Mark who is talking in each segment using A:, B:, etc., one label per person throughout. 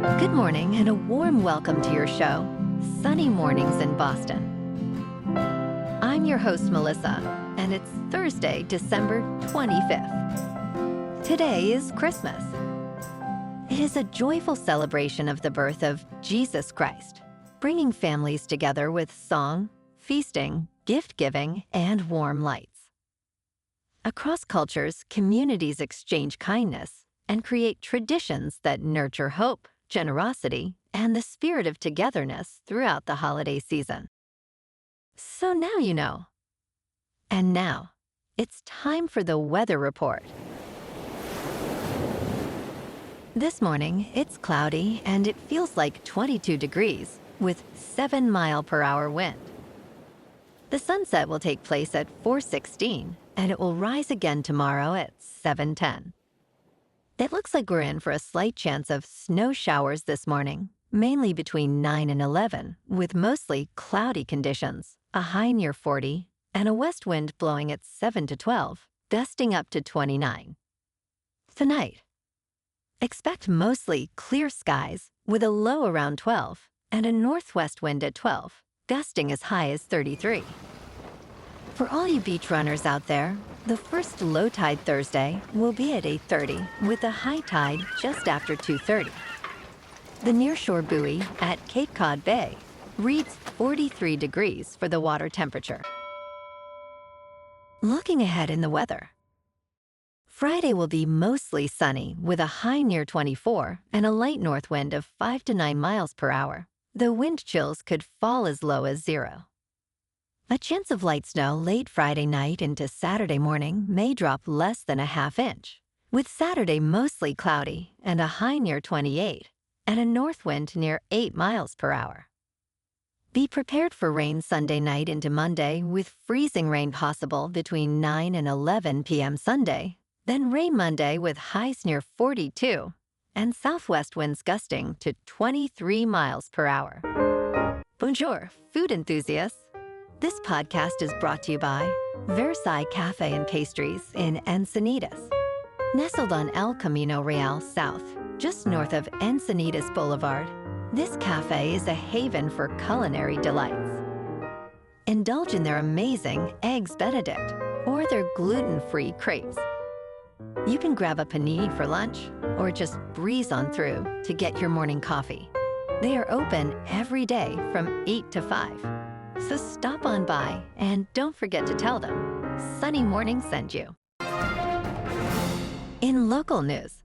A: Good morning and a warm welcome to your show, Sunny Mornings in Boston. I'm your host, Melissa, and it's Thursday, December 25th. Today is Christmas. It is a joyful celebration of the birth of Jesus Christ, bringing families together with song, feasting, gift-giving, and warm lights. Across cultures, communities exchange kindness and create traditions that nurture hope, generosity, and the spirit of togetherness throughout the holiday season. So now you know. And now, it's time for the weather report. This morning, it's cloudy and it feels like 22 degrees with 7-mile-per-hour wind. The sunset will take place at 4:16 and it will rise again tomorrow at 7:10. It looks like we're in for a slight chance of snow showers this morning, mainly between 9 and 11, with mostly cloudy conditions, a high near 40, and a west wind blowing at 7 to 12, gusting up to 29. Tonight, expect mostly clear skies with a low around 12 and a northwest wind at 12, gusting as high as 33. For all you beach runners out there, the first low tide Thursday will be at 8:30 with a high tide just after 2:30. The nearshore buoy at Cape Cod Bay reads 43 degrees for the water temperature. Looking ahead in the weather. Friday will be mostly sunny with a high near 24 and a light north wind of 5 to 9 miles per hour, though wind chills could fall as low as 0. A chance of light snow late Friday night into Saturday morning may drop less than a half inch, with Saturday mostly cloudy and a high near 28 and a north wind near 8 miles per hour. Be prepared for rain Sunday night into Monday with freezing rain possible between 9 and 11 p.m. Sunday, then rain Monday with highs near 42 and southwest winds gusting to 23 miles per hour. Bonjour, food enthusiasts. This podcast is brought to you by Versailles Cafe and Pastries in Encinitas. Nestled on El Camino Real South, just north of Encinitas Boulevard, this cafe is a haven for culinary delights. Indulge in their amazing Eggs Benedict or their gluten-free crepes. You can grab a panini for lunch or just breeze on through to get your morning coffee. They are open every day from 8 to 5. So stop on by and don't forget to tell them Sunny Morning sent you. In local news,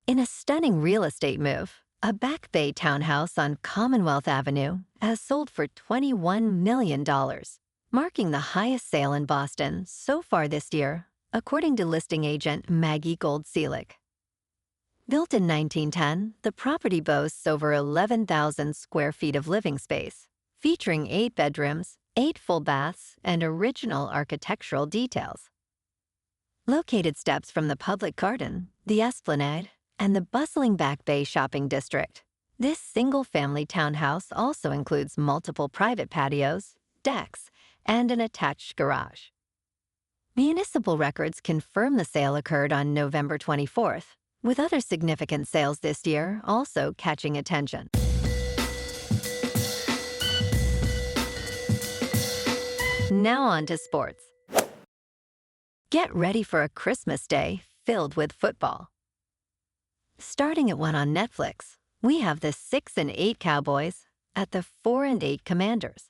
A: in a stunning real estate move, a Back Bay townhouse on Commonwealth Avenue has sold for $21 million, marking the highest sale in Boston so far this year, according to listing agent Maggie Gold-Seelig. Built in 1910, the property boasts over 11,000 square feet of living space, featuring 8 bedrooms, 8 full baths, and original architectural details. Located steps from the public garden, the Esplanade, and the bustling Back Bay shopping district, this single-family townhouse also includes multiple private patios, decks, and an attached garage. Municipal records confirm the sale occurred on November 24th, with other significant sales this year also catching attention. Now on to sports. Get ready for a Christmas day filled with football. Starting at 1 on Netflix, we have the 6 and 8 Cowboys at the 4 and 8 Commanders.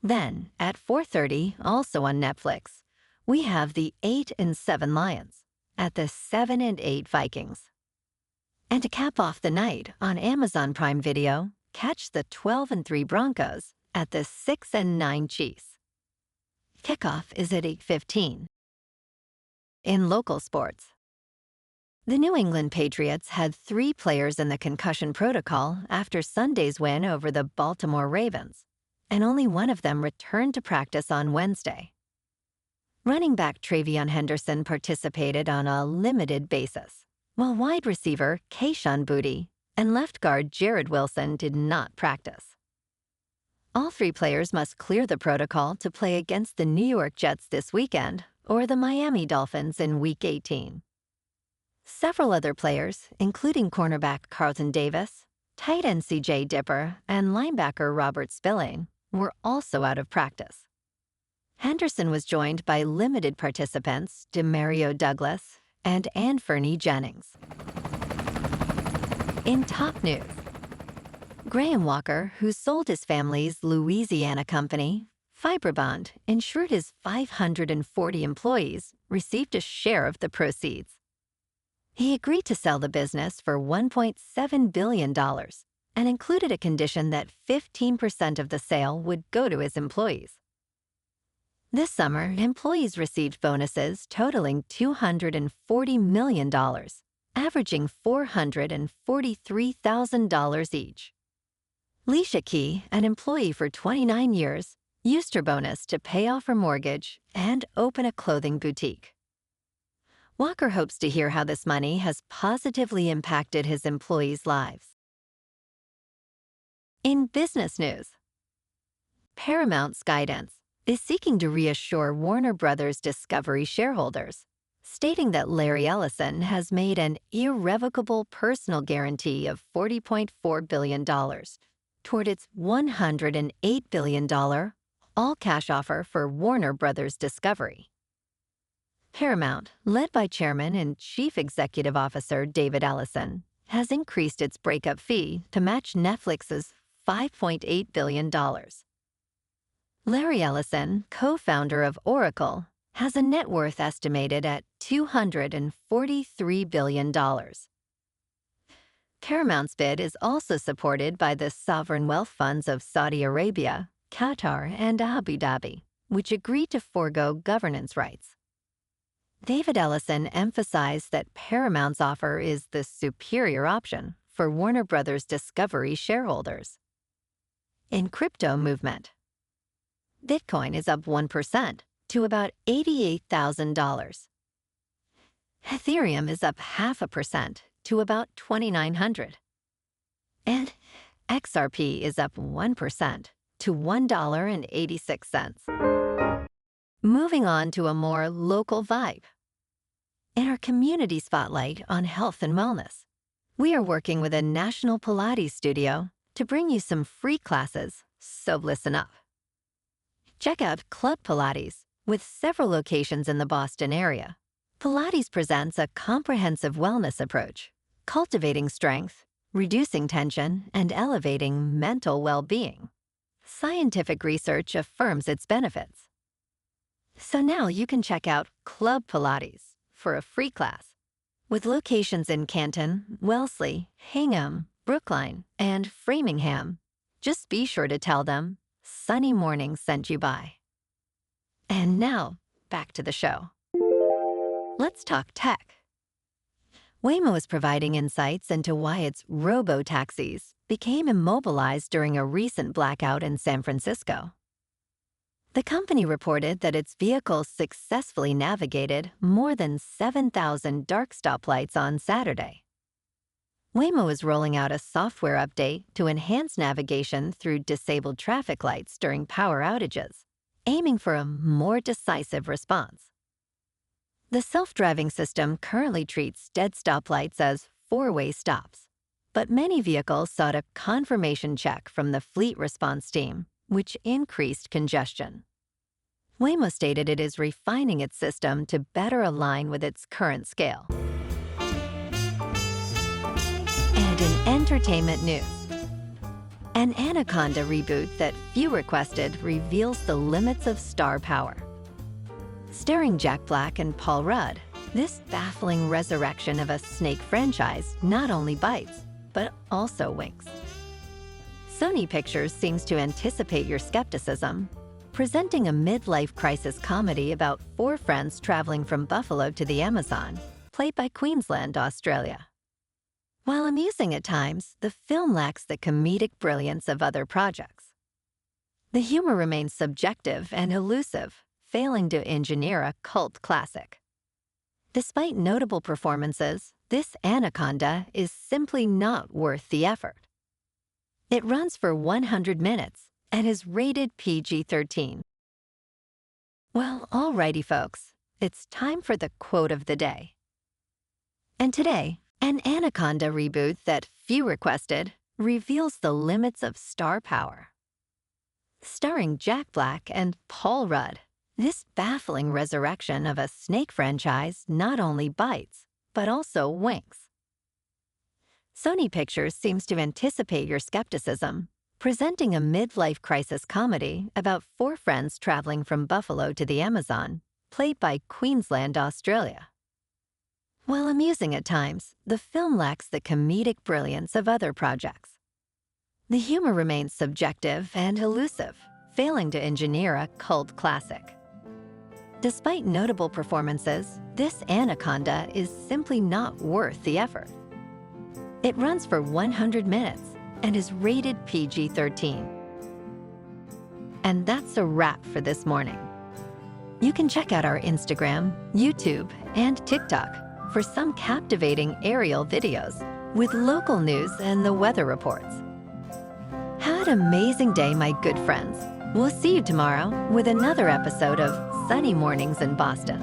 A: Then, at 4:30, also on Netflix, we have the 8 and 7 Lions at the 7 and 8 Vikings. And to cap off the night on Amazon Prime Video, catch the 12 and 3 Broncos at the 6 and 9 Chiefs. Kickoff is at 8:15. In local sports, the New England Patriots had 3 players in the concussion protocol after Sunday's win over the Baltimore Ravens, and only one of them returned to practice on Wednesday. Running back TreVeyon Henderson participated on a limited basis, while wide receiver Kayshon Boutte and left guard Jared Wilson did not practice. All 3 players must clear the protocol to play against the New York Jets this weekend or the Miami Dolphins in Week 18. Several other players, including cornerback Carlton Davis, tight end C.J. Dipper, and linebacker Robert Spillane, were also out of practice. Henderson was joined by limited participants Demario Douglas and Anfernee Jennings. In top news, Graham Walker, who sold his family's Louisiana company, Fibrebond, insured his 540 employees, received a share of the proceeds. He agreed to sell the business for $1.7 billion and included a condition that 15% of the sale would go to his employees. This summer, employees received bonuses totaling $240 million, averaging $443,000 each. Leisha Key, an employee for 29 years, used her bonus to pay off her mortgage and open a clothing boutique. Walker hopes to hear how this money has positively impacted his employees' lives. In business news, Paramount Skydance is seeking to reassure Warner Bros. Discovery shareholders, stating that Larry Ellison has made an irrevocable personal guarantee of $40.4 billion toward its $108 billion all-cash offer for Warner Bros. Discovery. Paramount, led by Chairman and Chief Executive Officer David Ellison, has increased its breakup fee to match Netflix's $5.8 billion. Larry Ellison, co-founder of Oracle, has a net worth estimated at $243 billion. Paramount's bid is also supported by the sovereign wealth funds of Saudi Arabia, Qatar, and Abu Dhabi, which agreed to forego governance rights. David Ellison emphasized that Paramount's offer is the superior option for Warner Bros. Discovery shareholders. In crypto movement, Bitcoin is up 1% to about $88,000. Ethereum is up 0.5% to about $2,900. And XRP is up 1% to $1.86. Moving on to a more local vibe. In our community spotlight on health and wellness, we are working with a national Pilates studio to bring you some free classes, so listen up. Check out Club Pilates, with several locations in the Boston area. Pilates presents a comprehensive wellness approach, cultivating strength, reducing tension, and elevating mental well-being. Scientific research affirms its benefits. So now you can check out Club Pilates for a free class. With locations in Canton, Wellesley, Hingham, Brookline, and Framingham, just be sure to tell them Sunny Morning sent you by. And now, back to the show. Let's talk tech. Waymo is providing insights into why its robotaxis became immobilized during a recent blackout in San Francisco. The company reported that its vehicles successfully navigated more than 7,000 dark stoplights on Saturday. Waymo is rolling out a software update to enhance navigation through disabled traffic lights during power outages, aiming for a more decisive response. The self-driving system currently treats dead stoplights as four-way stops, but many vehicles sought a confirmation check from the fleet response team, which increased congestion. Waymo stated it is refining its system to better align with its current scale. And in entertainment news, an Anaconda reboot that few requested reveals the limits of star power. Starring Jack Black and Paul Rudd, this baffling resurrection of a snake franchise not only bites, but also winks. Sony Pictures seems to anticipate your skepticism, presenting a midlife crisis comedy about four friends traveling from Buffalo to the Amazon, played by Queensland, Australia. While amusing at times, the film lacks the comedic brilliance of other projects. The humor remains subjective and elusive, failing to engineer a cult classic. Despite notable performances, this Anaconda is simply not worth the effort. It runs for 100 minutes and is rated PG-13. Well, alrighty folks, it's time for the quote of the day. And today, an Anaconda reboot that few requested reveals the limits of star power. Starring Jack Black and Paul Rudd, this baffling resurrection of a snake franchise not only bites, but also winks. Sony Pictures seems to anticipate your skepticism, presenting a midlife crisis comedy about four friends traveling from Buffalo to the Amazon, played by Queensland, Australia. While amusing at times, the film lacks the comedic brilliance of other projects. The humor remains subjective and elusive, failing to engineer a cult classic. Despite notable performances, this Anaconda is simply not worth the effort. It runs for 100 minutes and is rated PG-13. And that's a wrap for this morning. You can check out our Instagram, YouTube, and TikTok for some captivating aerial videos with local news and the weather reports. Have an amazing day, my good friends. We'll see you tomorrow with another episode of Sunny Mornings in Boston.